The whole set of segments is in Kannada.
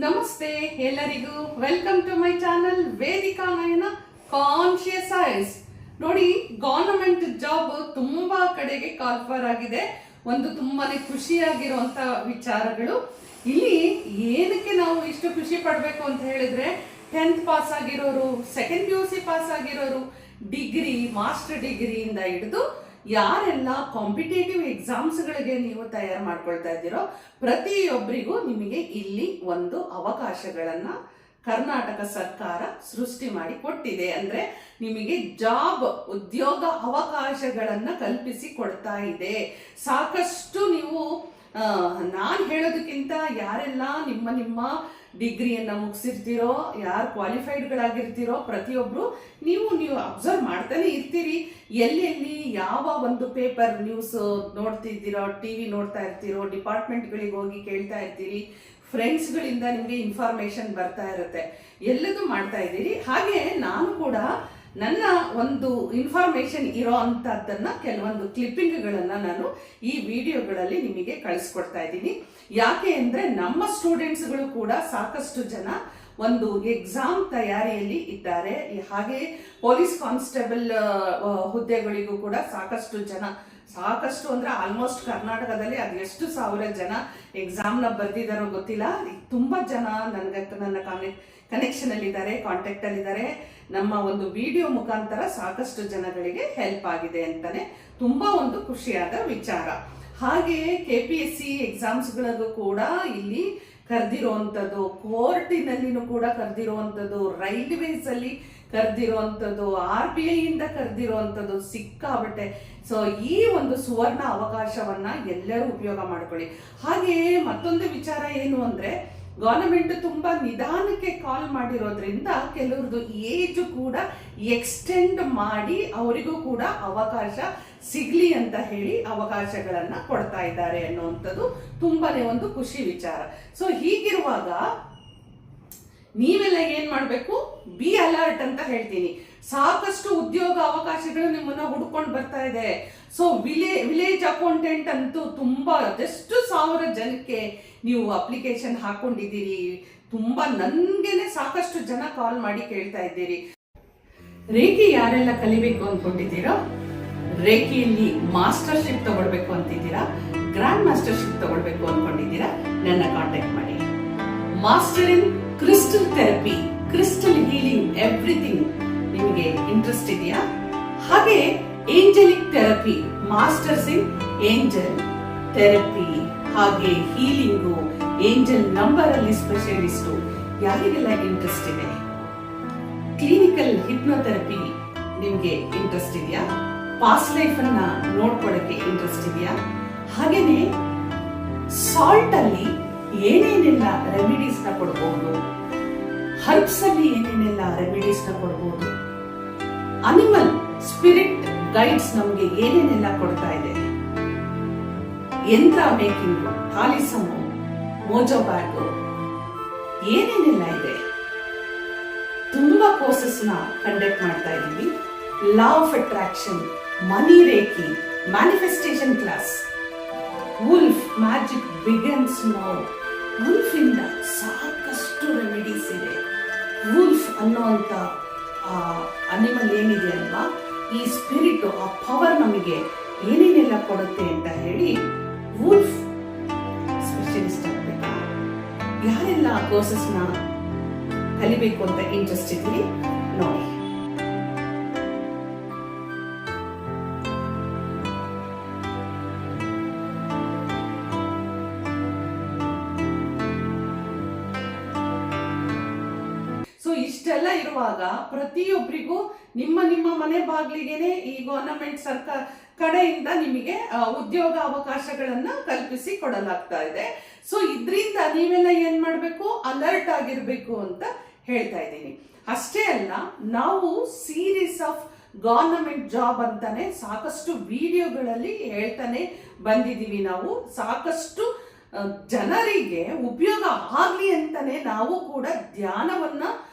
ನಮಸ್ತೆ ಎಲ್ಲರಿಗೂ, welcome to my channel Vedika Nayana conscious eyes. ನೋಡಿ, ಗವರ್ನಮೆಂಟ್ ಜಾಬ್ ತುಂಬಾ ಕಡೆಗೆ ಕಾಲ್ಫರ್ ಆಗಿದೆ. ಒಂದು ತುಂಬಾನೇ ಖುಷಿಯಾಗಿರುವಂತ ವಿಚಾರಗಳು. ಇಲ್ಲಿ ಏನಕ್ಕೆ ನಾವು ಇಷ್ಟು ಖುಷಿ ಪಡ್ಬೇಕು ಅಂತ ಹೇಳಿದ್ರೆ, 10th ಪಾಸ್ ಆಗಿರೋರು, ಸೆಕೆಂಡ್ PUC ಪಾಸ್ ಆಗಿರೋರು, ಡಿಗ್ರಿ, ಮಾಸ್ಟರ್ ಡಿಗ್ರಿಯಿಂದ ಹಿಡಿದು ಯಾರೆಲ್ಲ ಕಾಂಪಿಟೇಟಿವ್ ಎಕ್ಸಾಮ್ಸ್ಗಳಿಗೆ ನೀವು ತಯಾರು ಮಾಡ್ಕೊಳ್ತಾ ಇದ್ದೀರೋ ಪ್ರತಿಯೊಬ್ಬರಿಗೂ ನಿಮಗೆ ಇಲ್ಲಿ ಒಂದು ಅವಕಾಶಗಳನ್ನ ಕರ್ನಾಟಕ ಸರ್ಕಾರ ಸೃಷ್ಟಿ ಮಾಡಿ ಕೊಟ್ಟಿದೆ. ಅಂದ್ರೆ ನಿಮಗೆ ಜಾಬ್, ಉದ್ಯೋಗ ಅವಕಾಶಗಳನ್ನ ಕಲ್ಪಿಸಿ ಕೊಡ್ತಾ ಇದೆ. ಸಾಕಷ್ಟು ನೀವು ನಾನು ಹೇಳೋದಕ್ಕಿಂತ ಯಾರೆಲ್ಲ ನಿಮ್ಮ ಡಿಗ್ರಿಯನ್ನ ಮುಗಿಸಿರ್ತೀರೋ, ಯಾರು ಕ್ವಾಲಿಫೈಡ್ಗಳಾಗಿರ್ತೀರೋ ಪ್ರತಿಯೊಬ್ರು ನೀವು ಅಬ್ಸರ್ವ್ ಮಾಡ್ತಾನೆ ಇರ್ತೀರಿ. ಎಲ್ಲೆಲ್ಲಿ ಯಾವ ಒಂದು ಪೇಪರ್ ನ್ಯೂಸ್ ನೋಡ್ತಿದ್ದೀರೋ, TV ನೋಡ್ತಾ ಇರ್ತೀರೋ, ಡಿಪಾರ್ಟ್ಮೆಂಟ್ಗಳಿಗೆ ಹೋಗಿ ಕೇಳ್ತಾ ಇರ್ತೀರಿ, ಫ್ರೆಂಡ್ಸ್ಗಳಿಂದ ನಿಮಗೆ ಇನ್ಫಾರ್ಮೇಶನ್ ಬರ್ತಾ ಇರುತ್ತೆ, ಎಲ್ಲದೂ ಮಾಡ್ತಾ ಇದ್ದೀರಿ. ಹಾಗೆ ನಾನು ಕೂಡ ನನ್ನ ಒಂದು ಇನ್ಫಾರ್ಮೇಶನ್ ಇರೋ ಅಂಥದ್ದನ್ನ ಕೆಲವೊಂದು ಕ್ಲಿಪ್ಪಿಂಗ್ಗಳನ್ನ ನಾನು ಈ ವಿಡಿಯೋಗಳಲ್ಲಿ ನಿಮಗೆ ಕಳಿಸ್ಕೊಡ್ತಾ ಇದ್ದೀನಿ. ಯಾಕೆ ಅಂದ್ರೆ ನಮ್ಮ ಸ್ಟೂಡೆಂಟ್ಸ್ಗಳು ಕೂಡ ಸಾಕಷ್ಟು ಜನ ಒಂದು ಎಕ್ಸಾಮ್ ತಯಾರಿಯಲ್ಲಿ ಇದ್ದಾರೆ. ಹಾಗೆ ಪೊಲೀಸ್ ಕಾನ್ಸ್ಟೇಬಲ್ ಹುದ್ದೆಗಳಿಗೂ ಕೂಡ ಸಾಕಷ್ಟು ಅಂದ್ರೆ ಆಲ್ಮೋಸ್ಟ್ ಕರ್ನಾಟಕದಲ್ಲಿ ಅದು ಎಷ್ಟು ಸಾವಿರ ಜನ ಎಕ್ಸಾಮ್ನ ಬರ್ದಿದ್ದಾರೋ ಗೊತ್ತಿಲ್ಲ. ತುಂಬಾ ಜನ ನನ್ನ ಕನೆಕ್ಷನ್ ಅಲ್ಲಿ ಇದ್ದಾರೆ, ಕಾಂಟ್ಯಾಕ್ಟ್ ಅಲ್ಲಿ ಇದ್ದಾರೆ. ನಮ್ಮ ಒಂದು ವಿಡಿಯೋ ಮುಖಾಂತರ ಸಾಕಷ್ಟು ಜನಗಳಿಗೆ ಹೆಲ್ಪ್ ಆಗಿದೆ ಅಂತಾನೆ ತುಂಬಾ ಒಂದು ಖುಷಿಯಾದ ವಿಚಾರ. ಹಾಗೆ KPSC ಎಕ್ಸಾಮ್ಸ್ಗಳಿಗೂ ಕೂಡ ಇಲ್ಲಿ ಕರೆದಿರುವಂಥದ್ದು, ಕೋರ್ಟಿನಲ್ಲಿನೂ ಕೂಡ ಕರೆದಿರುವಂಥದ್ದು, ರೈಲ್ವೇಸ್ ಅಲ್ಲಿ ಕರೆದಿರುವಂಥದ್ದು, RBI ಇಂದ ಕರೆದಿರುವಂಥದ್ದು ಸಿಕ್ಕಾಬಟ್ಟೆ. ಸೊ ಈ ಒಂದು ಸುವರ್ಣ ಅವಕಾಶವನ್ನ ಎಲ್ಲರೂ ಉಪಯೋಗ ಮಾಡ್ಕೊಳ್ಳಿ. ಹಾಗೆ ಮತ್ತೊಂದು ವಿಚಾರ ಏನು ಅಂದ್ರೆ, ಗವರ್ನಮೆಂಟ್ ತುಂಬಾ ನಿಧಾನಕ್ಕೆ ಕಾಲ್ ಮಾಡಿರೋದ್ರಿಂದ ಕೆಲವ್ರದ್ದು ಏಜ್ ಕೂಡ ಎಕ್ಸ್ಟೆಂಡ್ ಮಾಡಿ ಅವರಿಗೂ ಕೂಡ ಅವಕಾಶ ಸಿಗ್ಲಿ ಅಂತ ಹೇಳಿ ಅವಕಾಶಗಳನ್ನ ಕೊಡ್ತಾ ಇದ್ದಾರೆ ಅನ್ನುವಂಥದ್ದು ತುಂಬಾನೇ ಒಂದು ಖುಷಿ ವಿಚಾರ. ಸೊ ಹೀಗಿರುವಾಗ ನೀವೆಲ್ಲ ಏನ್ ಮಾಡ್ಬೇಕು, ಬಿ ಅಲರ್ಟ್ ಅಂತ ಹೇಳ್ತೀನಿ. ಸಾಕಷ್ಟು ಉದ್ಯೋಗ ಅವಕಾಶಗಳು ನಿಮ್ಮನ್ನ ಹುಡ್ಕೊಂಡು ಬರ್ತಾ ಇದೆ. ಸೊ ವಿಲೇಜ್ ಅಕೌಂಟೆಂಟ್ ಅಂತೂ ತುಂಬಾ ಅದೆಷ್ಟು ಸಾವಿರ ಜನಕ್ಕೆ ನೀವು ಅಪ್ಲಿಕೇಶನ್ ಹಾಕೊಂಡಿದ್ದೀರಿ. ತುಂಬಾ ನನ್ಗೆನೆ ಸಾಕಷ್ಟು ಜನ ಕಾಲ್ ಮಾಡಿ ಕೇಳ್ತಾ ಇದ್ದೀರಿ. ರೇಖಿ ಯಾರೆಲ್ಲ ಕಲಿಬೇಕು ಅನ್ಕೊಂಡಿದ್ದೀರೋ, ರೇಖಿಯಲ್ಲಿ ಮಾಸ್ಟರ್ಶಿಪ್ ತಗೊಳ್ಬೇಕು ಅಂತಿದ್ದೀರಾ, ಗ್ರ್ಯಾಂಡ್ ಮಾಸ್ಟರ್ಶಿಪ್ ತಗೊಳ್ಬೇಕು ಅನ್ಕೊಂಡಿದ್ದೀರಾ, ನನ್ನ ಕಾಂಟ್ಯಾಕ್ಟ್ ಮಾಡಿ. Master in crystal therapy, crystal healing, everything ನಿಮಗೆ ಇಂಟ್ರೆಸ್ಟ್ ಇದೆಯಾ? ಹಾಗೆ Angelique therapy, masters in angel therapy, ಹಾಗೆ ಹೀಲಿಂಗು, ಏಂಜಲ್ ನಂಬರ್ ಅಲ್ಲಿ ಸ್ಪೆಷಲಿಸ್ಟು, ಯಾರಿಗೆಲ್ಲ ಇಂಟ್ರೆಸ್ಟ್ ಇದೆ? ಕ್ಲಿನಿಕಲ್ ಹಿಪ್ನೋಥೆರಪಿ ನಿಮ್ಗೆ ಇಂಟ್ರೆಸ್ಟ್ ಇದೆಯಾ? ಪಾಸ್ಟ್ ಲೈಫ್ ಅನ್ನ ನೋಡ್ಕೊಳ್ಳಕ್ಕೆ ಇಂಟ್ರೆಸ್ಟ್ ಇದೆಯಾ? ಹಾಗೇನೆ ಸಾಲ್ಟ್ ಅಲ್ಲಿ ಏನೇನೆಲ್ಲ ರೆಮಿಡೀಸ್ ನ ಕೊಡಬಹುದು, ಹರ್ಬ್ಸ್ ಅಲ್ಲಿ ಏನೇನೆಲ್ಲ ರೆಮಿಡೀಸ್ ನ ಕೊಡಬಹುದು, ಅನಿಮಲ್ ಸ್ಪಿರಿಟ್ ಗೈಡ್ಸ್ ನಮ್ಗೆ ಏನೇನೆಲ್ಲ ಕೊಡ್ತಾ ಇದೆ, ಯಂತ್ರ ಮೇಕಿಂಗ್, ತಾಲಿಸಮು, ಮೋಜೋ ಬ್ಯಾಗು, ಏನೇನೆಲ್ಲ ಇದೆ. ತುಂಬಾ ಕೋರ್ಸಸ್ ನ ಕಂಡಕ್ಟ್ ಮಾಡ್ತಾ ಇದ್ದೀವಿ. Law of attraction, money reiki, manifestation class, wolf magic begins now. Wolf ಇಂದ ಸಾಕಷ್ಟು ರೆಮಿಡೀಸ್ ಇದೆ. ವುಲ್ಫ್ ಅನ್ನೋಂತ ಅನಿಮಲ್ ಏನಿದೆ ಅಲ್ವಾ, ಈ ಸ್ಪಿರಿಟ್, ಆ ಪವರ್ ನಮಗೆ ಏನೇನೆಲ್ಲ ಕೊಡುತ್ತೆ ಅಂತ ಹೇಳಿ ವುಲ್ಫ್ ಸ್ಪೆಷಲಿಸ್ಟ್ ಆಗ್ಬೇಕಾ? ಯಾರೆಲ್ಲ ಕೋರ್ಸಸ್ ನ ಕಲಿಬೇಕು ಅಂತ ಇಂಟ್ರೆಸ್ಟ್ ಇದ್ದೀರಿ ನೋಡಿ. ಸೊ ಇಷ್ಟೆಲ್ಲ ಇರುವಾಗ ಪ್ರತಿಯೊಬ್ಬರಿಗೂ ನಿಮ್ಮ ಮನೆ ಬಾಗಿಲಿಗೆನೆ ಈ ಗವರ್ನಮೆಂಟ್ ಸರ್ಕಾರ ಕಡೆಯಿಂದ ನಿಮಗೆ ಉದ್ಯೋಗ ಅವಕಾಶಗಳನ್ನ ಕಲ್ಪಿಸಿ ಕೊಡಲಾಗ್ತಾ ಇದೆ. ಸೊ ಇದರಿಂದ ನೀವೆಲ್ಲ ಏನ್ ಮಾಡ್ಬೇಕು, ಅಲರ್ಟ್ ಆಗಿರ್ಬೇಕು ಅಂತ ಹೇಳ್ತಾ ಇದ್ದೀನಿ. ಅಷ್ಟೇ ಅಲ್ಲ, ನಾವು ಸೀರೀಸ್ ಆಫ್ ಗವರ್ನಮೆಂಟ್ ಜಾಬ್ ಅಂತಾನೆ ಸಾಕಷ್ಟು ವಿಡಿಯೋಗಳಲ್ಲಿ ಹೇಳ್ತಾನೆ ಬಂದಿದ್ದೀವಿ. ನಾವು ಸಾಕಷ್ಟು ಜನರಿಗೆ ಉಪಯೋಗ ಆಗ್ಲಿ ಅಂತಾನೆ ನಾವು ಕೂಡ ಧ್ಯಾನವನ್ನ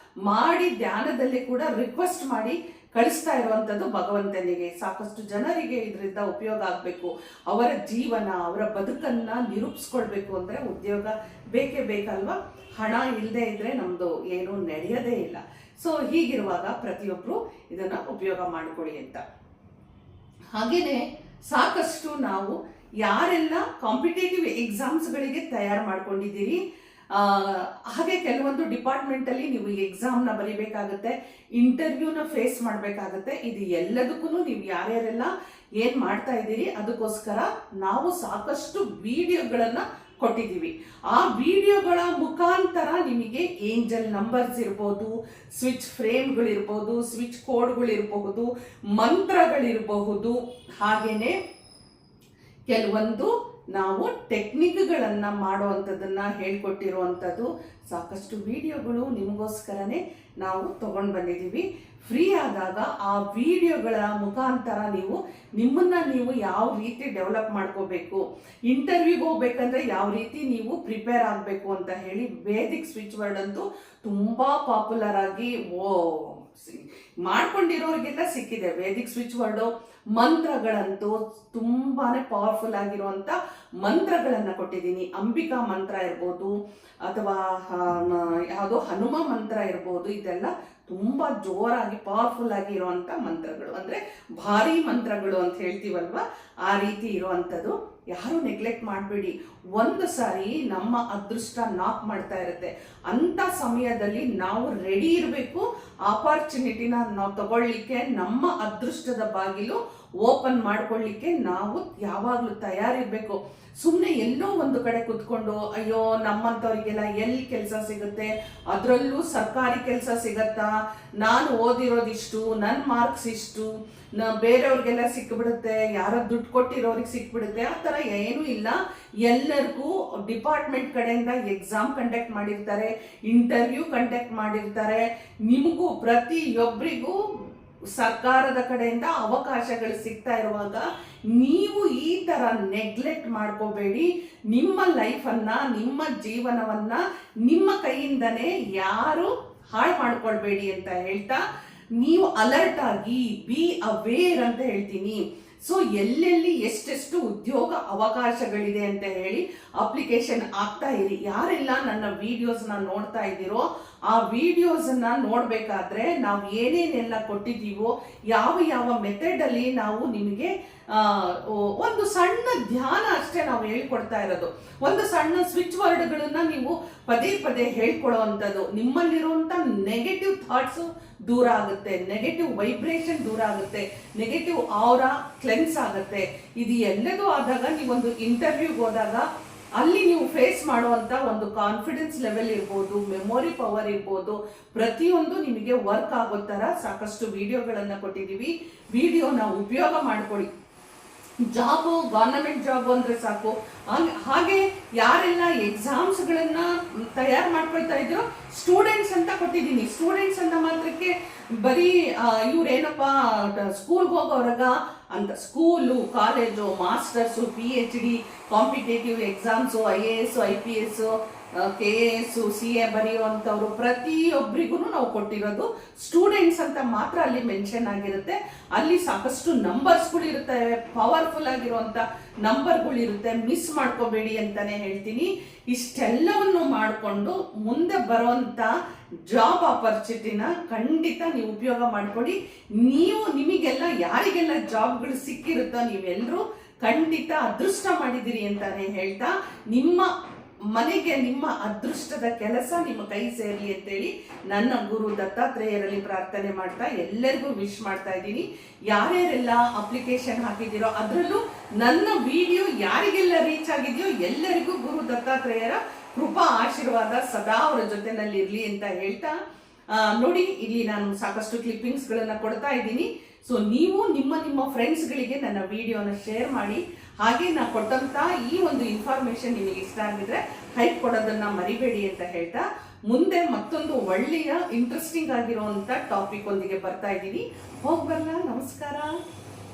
ಮಾಡಿ ಧ್ಯಾನದಲ್ಲಿ ಕೂಡ ರಿಕ್ವೆಸ್ಟ್ ಮಾಡಿ ಕಳಿಸ್ತಾ ಇರುವಂಥದ್ದು ಭಗವಂತನಿಗೆ. ಸಾಕಷ್ಟು ಜನರಿಗೆ ಇದರಿಂದ ಉಪಯೋಗ ಆಗಬೇಕು, ಅವರ ಜೀವನ ಅವರ ಬದುಕನ್ನ ನಿರೂಪಿಸ್ಕೊಳ್ಬೇಕು ಅಂದರೆ ಉದ್ಯೋಗ ಬೇಕೇ ಬೇಕಲ್ವಾ. ಹಣ ಇಲ್ಲದೆ ಇದ್ರೆ ನಮ್ದು ಏನು ನಡೆಯೋದೇ ಇಲ್ಲ. ಸೊ ಹೀಗಿರುವಾಗ ಪ್ರತಿಯೊಬ್ಬರು ಇದನ್ನ ಉಪಯೋಗ ಮಾಡ್ಕೊಳ್ಳಿ ಅಂತ. ಹಾಗೇನೆ ಸಾಕಷ್ಟು ನಾವು ಯಾರೆಲ್ಲ ಕಾಂಪಿಟೇಟಿವ್ ಎಕ್ಸಾಮ್ಸ್ಗಳಿಗೆ ತಯಾರು ಮಾಡ್ಕೊಂಡಿದ್ದೀರಿ, ಹಾಗೆ ಕೆಲವೊಂದು ಡಿಪಾರ್ಟ್ಮೆಂಟಲ್ಲಿ ನೀವು ಎಕ್ಸಾಮ್ನ ಬರೀಬೇಕಾಗುತ್ತೆ, ಇಂಟರ್ವ್ಯೂನ ಫೇಸ್ ಮಾಡಬೇಕಾಗುತ್ತೆ. ಇದು ಎಲ್ಲದಕ್ಕೂ ನೀವು ಯಾರ್ಯಾರೆಲ್ಲ ಏನು ಮಾಡ್ತಾ ಇದ್ದೀರಿ ಅದಕ್ಕೋಸ್ಕರ ನಾವು ಸಾಕಷ್ಟು ವಿಡಿಯೋಗಳನ್ನು ಕೊಟ್ಟಿದ್ದೀವಿ. ಆ ವಿಡಿಯೋಗಳ ಮುಖಾಂತರ ನಿಮಗೆ ಏಂಜಲ್ ನಂಬರ್ಸ್ ಇರ್ಬೋದು, ಸ್ವಿಚ್ ಫ್ರೇಮ್ಗಳಿರ್ಬೋದು, ಸ್ವಿಚ್ ಕೋಡ್ಗಳಿರಬಹುದು, ಮಂತ್ರಗಳಿರಬಹುದು, ಹಾಗೇನೆ ಕೆಲವೊಂದು ನಾವು ಟೆಕ್ನಿಕ್ಗಳನ್ನು ಮಾಡುವಂಥದ್ದನ್ನು ಹೇಳ್ಕೊಟ್ಟಿರುವಂಥದ್ದು ಸಾಕಷ್ಟು ವಿಡಿಯೋಗಳು ನಿಮಗೋಸ್ಕರನೇ ನಾವು ತಗೊಂಡು ಬಂದಿದ್ದೀವಿ. ಫ್ರೀ ಆದಾಗ ಆ ವಿಡಿಯೋಗಳ ಮುಖಾಂತರ ನೀವು ಯಾವ ರೀತಿ ಡೆವಲಪ್ ಮಾಡ್ಕೋಬೇಕು, ಇಂಟರ್ವ್ಯೂಗೆ ಹೋಗ್ಬೇಕಂದ್ರೆ ಯಾವ ರೀತಿ ನೀವು ಪ್ರಿಪೇರ್ ಆಗಬೇಕು ಅಂತ ಹೇಳಿ ವೇದಿಕ್ ಸ್ವಿಚ್ ವರ್ಡ್ ಅಂತೂ ತುಂಬ ಪಾಪ್ಯುಲರ್ ಆಗಿ ಮಾಡ್ಕೊಂಡಿರೋರಿಗೆಲ್ಲ ಸಿಕ್ಕಿದೆ. ವೇದಿಕ್ ಸ್ವಿಚ್ ವರ್ಡು ಮಂತ್ರಗಳಂತೂ ತುಂಬಾನೇ ಪವರ್ಫುಲ್ ಆಗಿರುವಂತ ಮಂತ್ರಗಳನ್ನ ಕೊಟ್ಟಿದ್ದೀನಿ. ಅಂಬಿಕಾ ಮಂತ್ರ ಇರ್ಬೋದು ಅಥವಾ ಯಾವುದೋ ಹನುಮ ಮಂತ್ರ ಇರ್ಬೋದು, ಇದೆಲ್ಲ ತುಂಬಾ ಜೋರಾಗಿ ಪವರ್ಫುಲ್ ಆಗಿ ಇರುವಂತ ಮಂತ್ರಗಳು, ಅಂದ್ರೆ ಭಾರಿ ಮಂತ್ರಗಳು ಅಂತ ಹೇಳ್ತೀವಲ್ವಾ, ಆ ರೀತಿ ಇರುವಂಥದ್ದು. ಯಾರು ನೆಗ್ಲೆಕ್ಟ್ ಮಾಡಬೇಡಿ. ಒಂದು ಸಾರಿ ನಮ್ಮ ಅದೃಷ್ಟ ನಾಕ್ ಮಾಡ್ತಾ ಇರುತ್ತೆ, ಅಂತ ಸಮಯದಲ್ಲಿ ನಾವು ರೆಡಿ ಇರಬೇಕು. ಆಪರ್ಚುನಿಟಿನ ನಾವು ತಗೊಳ್ಳಿಕ್ಕೆ, ನಮ್ಮ ಅದೃಷ್ಟದ ಬಾಗಿಲು ಓಪನ್ ಮಾಡ್ಕೊಳ್ಳಿಕ್ಕೆ ನಾವು ಯಾವಾಗಲೂ ತಯಾರಿರ್ಬೇಕು. ಸುಮ್ಮನೆ ಎಲ್ಲೋ ಒಂದು ಕಡೆ ಕುತ್ಕೊಂಡು ಅಯ್ಯೋ ನಮ್ಮಂಥವ್ರಿಗೆಲ್ಲ ಎಲ್ಲಿ ಕೆಲಸ ಸಿಗುತ್ತೆ, ಅದರಲ್ಲೂ ಸರ್ಕಾರಿ ಕೆಲಸ ಸಿಗತ್ತಾ, ನಾನು ಓದಿರೋದಿಷ್ಟು, ನನ್ನ ಮಾರ್ಕ್ಸ್ ಇಷ್ಟು, ಬೇರೆಯವ್ರಿಗೆಲ್ಲ ಸಿಕ್ಬಿಡುತ್ತೆ, ಯಾರೋ ದುಡ್ಡು ಕೊಟ್ಟಿರೋರಿಗೆ ಸಿಕ್ಬಿಡುತ್ತೆ, ಆ ಥರ ಏನೂ ಇಲ್ಲ. ಎಲ್ಲರಿಗೂ ಡಿಪಾರ್ಟ್ಮೆಂಟ್ ಕಡೆಯಿಂದ ಎಕ್ಸಾಮ್ ಕಂಡಕ್ಟ್ ಮಾಡಿರ್ತಾರೆ, ಇಂಟರ್ವ್ಯೂ ಕಂಡಕ್ಟ್ ಮಾಡಿರ್ತಾರೆ. ನಿಮಗೂ ಪ್ರತಿಯೊಬ್ಬರಿಗೂ ಸರ್ಕಾರದ ಕಡೆಯಿಂದ ಅವಕಾಶಗಳು ಸಿಗ್ತಾ ಇರುವಾಗ ನೀವು ಈ ತರ ನೆಗ್ಲೆಕ್ಟ್ ಮಾಡ್ಕೋಬೇಡಿ. ನಿಮ್ಮ ಲೈಫನ್ನ, ನಿಮ್ಮ ಜೀವನವನ್ನ ನಿಮ್ಮ ಕೈಯಿಂದನೇ ಯಾರು ಹಾಳು ಮಾಡ್ಕೊಳ್ಬೇಡಿ ಅಂತ ಹೇಳ್ತಾ, ನೀವು ಅಲರ್ಟ್ ಆಗಿ ಬಿ ಅವೇರ್ ಅಂತ ಹೇಳ್ತೀನಿ. ಸೊ ಎಲ್ಲೆಲ್ಲಿ ಎಷ್ಟೆಷ್ಟು ಉದ್ಯೋಗ ಅವಕಾಶಗಳಿದೆ ಅಂತ ಹೇಳಿ ಅಪ್ಲಿಕೇಶನ್ ಆಗ್ತಾ ಇರಿ. ಯಾರೆಲ್ಲ ನನ್ನ ವಿಡಿಯೋಸ್ನ ನೋಡ್ತಾ ಇದ್ದೀರೋ ಆ ವಿಡಿಯೋಸನ್ನ ನೋಡ್ಬೇಕಾದ್ರೆ ನಾವು ಏನೇನೆಲ್ಲ ಕೊಟ್ಟಿದ್ದೀವೋ, ಯಾವ ಯಾವ ಮೆಥಡಲ್ಲಿ ನಾವು ನಿಮಗೆ ಒಂದು ಸಣ್ಣ ಧ್ಯಾನ ಅಷ್ಟೇ ನಾವು ಹೇಳ್ಕೊಡ್ತಾ ಇರೋದು. ಒಂದು ಸಣ್ಣ ಸ್ವಿಚ್ ವರ್ಡ್ಗಳನ್ನ ನೀವು ಪದೇ ಪದೇ ಹೇಳ್ಕೊಡೋ ಅಂಥದ್ದು. ನಿಮ್ಮಲ್ಲಿರುವಂಥ ನೆಗೆಟಿವ್ ಥಾಟ್ಸು ದೂರ ಆಗುತ್ತೆ, ನೆಗೆಟಿವ್ ವೈಬ್ರೇಷನ್ ದೂರ ಆಗುತ್ತೆ, ನೆಗೆಟಿವ್ ಆರಾ ಕ್ಲೆನ್ಸ್ ಆಗುತ್ತೆ. ಇದು ಎಲ್ಲದೂ ಆದಾಗ ನೀವೊಂದು ಇಂಟರ್ವ್ಯೂಗೆ ಹೋದಾಗ ಅಲ್ಲಿ ನೀವು ಫೇಸ್ ಮಾಡುವಂತ ಒಂದು ಕಾನ್ಫಿಡೆನ್ಸ್ ಲೆವೆಲ್ ಇರ್ಬೋದು, ಮೆಮೊರಿ ಪವರ್ ಇರ್ಬೋದು, ಪ್ರತಿಯೊಂದು ನಿಮಗೆ ವರ್ಕ್ ಆಗೋ ಥರ ಸಾಕಷ್ಟು ವಿಡಿಯೋಗಳನ್ನು ಕೊಟ್ಟಿದ್ದೀವಿ. ವಿಡಿಯೋನ ಉಪಯೋಗ ಮಾಡ್ಕೊಳ್ಳಿ. ಜಾಬು, ಗವರ್ನಮೆಂಟ್ ಜಾಬು ಅಂದರೆ ಸಾಕು. ಹಾಗೆ ಯಾರೆಲ್ಲ ಎಕ್ಸಾಮ್ಸ್ಗಳನ್ನ ತಯಾರು ಮಾಡ್ಕೊಳ್ತಾ ಇದ್ರು, ಸ್ಟೂಡೆಂಟ್ಸ್ ಅಂತ ಕೊಟ್ಟಿದ್ದೀನಿ. ಸ್ಟೂಡೆಂಟ್ಸ್ ಅಂತ ಮಾತ್ರಕ್ಕೆ ಬರೀ ಇವ್ರೇನಪ್ಪ ಸ್ಕೂಲ್ಗೆ ಹೋಗೋವ್ರಾಗ ಅಂತ, school, college, masters, PhD, competitive exams, IAS, IPS, KAS, CA ಬರೆಯುವಂಥವ್ರು ಪ್ರತಿಯೊಬ್ಬರಿಗೂ ನಾವು ಕೊಟ್ಟಿರೋದು ಸ್ಟೂಡೆಂಟ್ಸ್ ಅಂತ ಮಾತ್ರ ಅಲ್ಲಿ ಮೆನ್ಷನ್ ಆಗಿರುತ್ತೆ. ಅಲ್ಲಿ ಸಾಕಷ್ಟು ನಂಬರ್ಸ್ಗಳು ಇರುತ್ತವೆ, ಪವರ್ಫುಲ್ ಆಗಿರುವಂಥ ನಂಬರ್ಗಳಿರುತ್ತೆ. ಮಿಸ್ ಮಾಡ್ಕೋಬೇಡಿ ಅಂತಾನೆ ಹೇಳ್ತೀನಿ. ಇಷ್ಟೆಲ್ಲವನ್ನು ಮಾಡಿಕೊಂಡು ಮುಂದೆ ಬರುವಂಥ ಜಾಬ್ ಆಪರ್ಚುನಿಟಿನ ಖಂಡಿತ ನೀವು ಉಪಯೋಗ ಮಾಡ್ಕೊಳ್ಳಿ. ನಿಮಗೆಲ್ಲ ಯಾರಿಗೆಲ್ಲ ಜಾಬ್ಗಳು ಸಿಕ್ಕಿರುತ್ತೋ ನೀವೆಲ್ಲರೂ ಖಂಡಿತ ಅದೃಷ್ಟ ಮಾಡಿದಿರಿ ಅಂತಾನೆ ಹೇಳ್ತಾ, ನಿಮ್ಮ ಮನೆಗೆ ನಿಮ್ಮ ಅದೃಷ್ಟದ ಕೆಲಸ ನಿಮ್ಮ ಕೈ ಸೇರಲಿ ಅಂತೇಳಿ ನನ್ನ ಗುರು ದತ್ತಾತ್ರೇಯರಲ್ಲಿ ಪ್ರಾರ್ಥನೆ ಮಾಡ್ತಾ ಎಲ್ಲರಿಗೂ ವಿಶ್ ಮಾಡ್ತಾ ಇದ್ದೀನಿ. ಯಾರ್ಯಾರೆಲ್ಲ ಅಪ್ಲಿಕೇಶನ್ ಹಾಕಿದ್ದೀರೋ ಅದರಲ್ಲೂ ನನ್ನ ವಿಡಿಯೋ ಯಾರಿಗೆಲ್ಲ ರೀಚ್ ಆಗಿದೆಯೋ ಎಲ್ಲರಿಗೂ ಗುರು ದತ್ತಾತ್ರೇಯರ ಕೃಪಾ ಆಶೀರ್ವಾದ ಸದಾ ಅವರ ಜೊತೆನಲ್ಲಿ ಇರಲಿ ಅಂತ ಹೇಳ್ತಾ, ನೋಡಿ ಇಲ್ಲಿ ನಾನು ಸಾಕಷ್ಟು ಕ್ಲಿಪ್ಪಿಂಗ್ಸ್ಗಳನ್ನ ಕೊಡ್ತಾ ಇದ್ದೀನಿ. ಸೊ ನೀವು ನಿಮ್ಮ ಫ್ರೆಂಡ್ಸ್ಗಳಿಗೆ ನನ್ನ ವಿಡಿಯೋನ ಶೇರ್ ಮಾಡಿ. ಹಾಗೆ ನಾನು ಕೊಟ್ಟಂತ ಈ ಒಂದು ಇನ್ಫಾರ್ಮೇಶನ್ ನಿಮಗೆ ಇಷ್ಟ ಆಗಿದ್ರೆ ಹೈಪ್ ಕೊಡೋದನ್ನ ಮರಿಬೇಡಿ ಅಂತ ಹೇಳ್ತಾ, ಮುಂದೆ ಮತ್ತೊಂದು ಒಳ್ಳೆಯ ಇಂಟ್ರೆಸ್ಟಿಂಗ್ ಆಗಿರುವಂತ ಟಾಪಿಕ್ ಒಂದಿಗೆ ಬರ್ತಾ ಇದ್ದೀನಿ. ಹೋಗ್ಬರಲ್ಲ, ನಮಸ್ಕಾರ.